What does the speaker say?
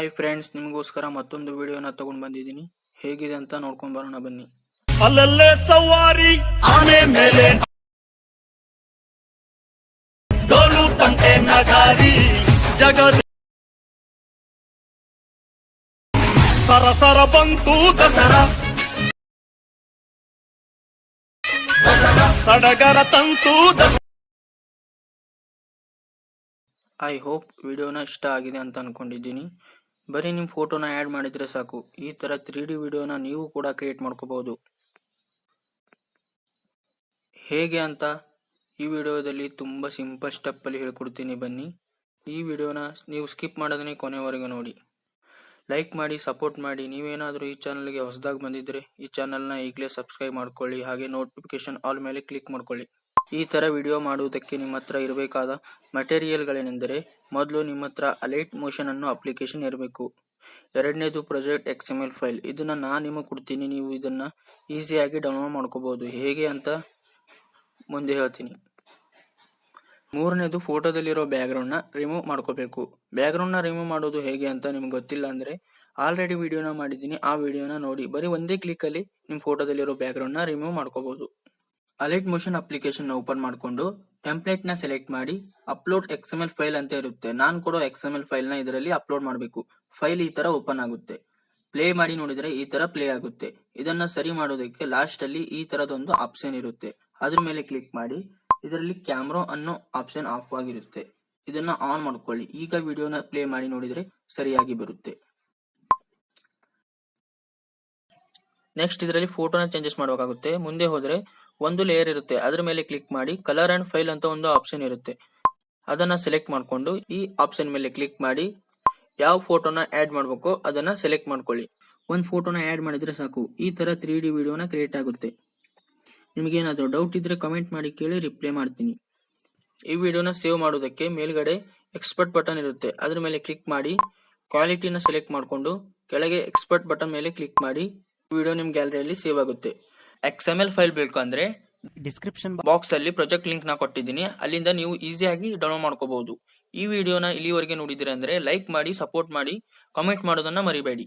Hi friends, ನಿಮಗೋಸ್ಕರ ಮತ್ತೊಂದು ವಿಡಿಯೋನ ತಗೊಂಡು ಬಂದಿದ್ದೀನಿ. ಹೇಗಿದೆ ಅಂತ ನೋಡ್ಕೊಂಡು ಬರೋಣ ಬನ್ನಿ. ಅಲ್ಲಲ್ಲೇ ಸವಾರಿ ಆನೆ ಮೇಲೆ ಡೋಲು ತಂಟೆ ನಗಾರಿ ಜಗದ ಸರಸರ ಬಂತು ದಸರಾ ಸಡಗರ ತಂತು ದಸರಾ. ಐ ಹೋಪ್ ವಿಡಿಯೋನ ಇಷ್ಟ ಆಗಿದೆ ಅಂತ ಅನ್ಕೊಂಡಿದ್ದೀನಿ. ಬರೀ ನಿಮ್ಮ ಫೋಟೋನ ಆ್ಯಡ್ ಮಾಡಿದ್ರೆ ಸಾಕು. ಈ ಥರ 3D ವಿಡಿಯೋನ ನೀವು ಕೂಡ ಕ್ರಿಯೇಟ್ ಮಾಡ್ಕೋಬಹುದು. ಹೇಗೆ ಅಂತ ಈ ವಿಡಿಯೋದಲ್ಲಿ ತುಂಬ ಸಿಂಪಲ್ ಸ್ಟೆಪ್ಪಲ್ಲಿ ಹೇಳ್ಕೊಡ್ತೀನಿ, ಬನ್ನಿ. ಈ ವಿಡಿಯೋನ ನೀವು ಸ್ಕಿಪ್ ಮಾಡೋದನ್ನೇ ಕೊನೆವರೆಗೂ ನೋಡಿ. ಲೈಕ್ ಮಾಡಿ, ಸಪೋರ್ಟ್ ಮಾಡಿ. ನೀವೇನಾದರೂ ಈ ಚಾನಲ್ಗೆ ಹೊಸದಾಗಿ ಬಂದಿದ್ರೆ ಈ ಚಾನಲ್ನ ಈಗಲೇ ಸಬ್ಸ್ಕ್ರೈಬ್ ಮಾಡ್ಕೊಳ್ಳಿ. ಹಾಗೆ ನೋಟಿಫಿಕೇಶನ್ ಆಲ್ ಮೇಲೆ ಕ್ಲಿಕ್ ಮಾಡ್ಕೊಳ್ಳಿ. ಈ ಥರ ವಿಡಿಯೋ ಮಾಡುವುದಕ್ಕೆ ನಿಮ್ಮ ಹತ್ರ ಇರಬೇಕಾದ ಮಟೀರಿಯಲ್ಗಳೇನೆಂದರೆ, ಮೊದಲು ನಿಮ್ಮ ಹತ್ರ ಅಲೈಟ್ ಮೋಷನ್ ಅನ್ನೋ ಅಪ್ಲಿಕೇಶನ್ ಇರಬೇಕು. ಎರಡನೇದು ಪ್ರಾಜೆಕ್ಟ್ XML ಫೈಲ್. ಇದನ್ನ ನಾನು ನಿಮಗೆ ಕೊಡ್ತೀನಿ, ನೀವು ಇದನ್ನ ಈಸಿಯಾಗಿ ಡೌನ್ಲೋಡ್ ಮಾಡ್ಕೋಬಹುದು. ಹೇಗೆ ಅಂತ ಮುಂದೆ ಹೇಳ್ತೀನಿ. ಮೂರನೇದು ಫೋಟೋದಲ್ಲಿರೋ ಬ್ಯಾಕ್ಗ್ರೌಂಡ್ನ ರಿಮೂವ್ ಮಾಡ್ಕೋಬೇಕು. ಬ್ಯಾಕ್ಗ್ರೌಂಡ್ನ ರಿಮೂವ್ ಮಾಡೋದು ಹೇಗೆ ಅಂತ ನಿಮ್ಗೆ ಗೊತ್ತಿಲ್ಲ ಅಂದ್ರೆ ಆಲ್ರೆಡಿ ವಿಡಿಯೋನ ಮಾಡಿದ್ದೀನಿ, ಆ ವಿಡಿಯೋನ ನೋಡಿ. ಬರೀ ಒಂದೇ ಕ್ಲಿಕ್ಕಲ್ಲಿ ನಿಮ್ಮ ಫೋಟೋದಲ್ಲಿರೋ ಬ್ಯಾಕ್ಗ್ರೌಂಡ್ನ ರಿಮೂವ್ ಮಾಡ್ಕೋಬಹುದು. ಅಲೈಟ್ ಮೋಷನ್ ಅಪ್ಲಿಕೇಶನ್ ಓಪನ್ ಮಾಡಿಕೊಂಡು ಟೆಂಪ್ಲೇಟ್ ನ ಸೆಲೆಕ್ಟ್ ಮಾಡಿ ಅಪ್ಲೋಡ್ XML ಫೈಲ್ ಅಂತ ಇರುತ್ತೆ. ನಾನು ಕೊಡೋ XML ಫೈಲ್ ನ ಇದರಲ್ಲಿ ಅಪ್ಲೋಡ್ ಮಾಡಬೇಕು. ಫೈಲ್ ಈ ತರ ಓಪನ್ ಆಗುತ್ತೆ. ಪ್ಲೇ ಮಾಡಿ ನೋಡಿದ್ರೆ ಈ ತರ ಪ್ಲೇ ಆಗುತ್ತೆ. ಇದನ್ನ ಸರಿ ಮಾಡೋದಕ್ಕೆ ಲಾಸ್ಟ್ ಅಲ್ಲಿ ಈ ತರದೊಂದು ಆಪ್ಷನ್ ಇರುತ್ತೆ. ಅದ್ರ ಮೇಲೆ ಕ್ಲಿಕ್ ಮಾಡಿ. ಇದರಲ್ಲಿ ಕ್ಯಾಮ್ರಾ ಅನ್ನೋ ಆಪ್ಷನ್ ಆಫ್ ಆಗಿರುತ್ತೆ. ಇದನ್ನ ಆನ್ ಮಾಡ್ಕೊಳ್ಳಿ. ಈಗ ವಿಡಿಯೋನ ಪ್ಲೇ ಮಾಡಿ ನೋಡಿದ್ರೆ ಸರಿಯಾಗಿ ಬರುತ್ತೆ. ನೆಕ್ಸ್ಟ್ ಇದರಲ್ಲಿ ಫೋಟೋನ ಚೇಂಜಸ್ ಮಾಡಬೇಕಾಗುತ್ತೆ. ಮುಂದೆ ಹೋದ್ರೆ ಒಂದು ಲೇಯರ್ ಇರುತ್ತೆ, ಅದ್ರ ಮೇಲೆ ಕ್ಲಿಕ್ ಮಾಡಿ ಕಲರ್ ಅಂಡ್ ಫೈಲ್ ಅಂತ ಒಂದು ಆಪ್ಷನ್ ಇರುತ್ತೆ. ಅದನ್ನ ಸೆಲೆಕ್ಟ್ ಮಾಡ್ಕೊಂಡು ಈ ಆಪ್ಷನ್ ಮೇಲೆ ಕ್ಲಿಕ್ ಮಾಡಿ ಯಾವ ಫೋಟೋನ ಆಡ್ ಮಾಡ್ಬೇಕೋ ಅದನ್ನ ಸೆಲೆಕ್ಟ್ ಮಾಡ್ಕೊಳ್ಳಿ. ಒಂದು ಫೋಟೋನ ಆಡ್ ಮಾಡಿದ್ರೆ ಸಾಕು. ಈ ತರ 3D ವಿಡಿಯೋನ ಕ್ರಿಯೇಟ್ ಆಗುತ್ತೆ. ನಿಮಗೇನಾದ್ರೂ ಡೌಟ್ ಇದ್ರೆ ಕಮೆಂಟ್ ಮಾಡಿ ಕೇಳಿ, ರಿಪ್ಲೈ ಮಾಡ್ತೀನಿ. ಈ ವಿಡಿಯೋನ ಸೇವ್ ಮಾಡೋದಕ್ಕೆ ಮೇಲ್ಗಡೆ ಎಕ್ಸ್ಪರ್ಟ್ ಬಟನ್ ಇರುತ್ತೆ, ಅದ್ರ ಮೇಲೆ ಕ್ಲಿಕ್ ಮಾಡಿ ಕ್ವಾಲಿಟಿನ ಸೆಲೆಕ್ಟ್ ಮಾಡ್ಕೊಂಡು ಕೆಳಗೆ ಎಕ್ಸ್ಪರ್ಟ್ ಬಟನ್ ಮೇಲೆ ಕ್ಲಿಕ್ ಮಾಡಿ ವಿಡಿಯೋ ನಿಮ್ ಗ್ಯಾಲರಿಯಲ್ಲಿ ಸೇವ್ ಆಗುತ್ತೆ. XML ಫೈಲ್ ಬೇಕು ಅಂದ್ರೆ ಡಿಸ್ಕ್ರಿಪ್ಷನ್ ಬಾಕ್ಸ್ ಅಲ್ಲಿ ಪ್ರಾಜೆಕ್ಟ್ ಲಿಂಕ್ ನ ಕೊಟ್ಟಿದ್ದೀನಿ, ಅಲ್ಲಿಂದ ನೀವು ಈಸಿಯಾಗಿ ಡೌನ್ಲೋಡ್ ಮಾಡ್ಕೋಬಹುದು. ಈ ವಿಡಿಯೋನ ಇಲ್ಲಿವರೆಗೆ ನೋಡಿದ್ರೆ ಅಂದ್ರೆ ಲೈಕ್ ಮಾಡಿ, ಸಪೋರ್ಟ್ ಮಾಡಿ, ಕಾಮೆಂಟ್ ಮಾಡೋದನ್ನ ಮರಿಬೇಡಿ.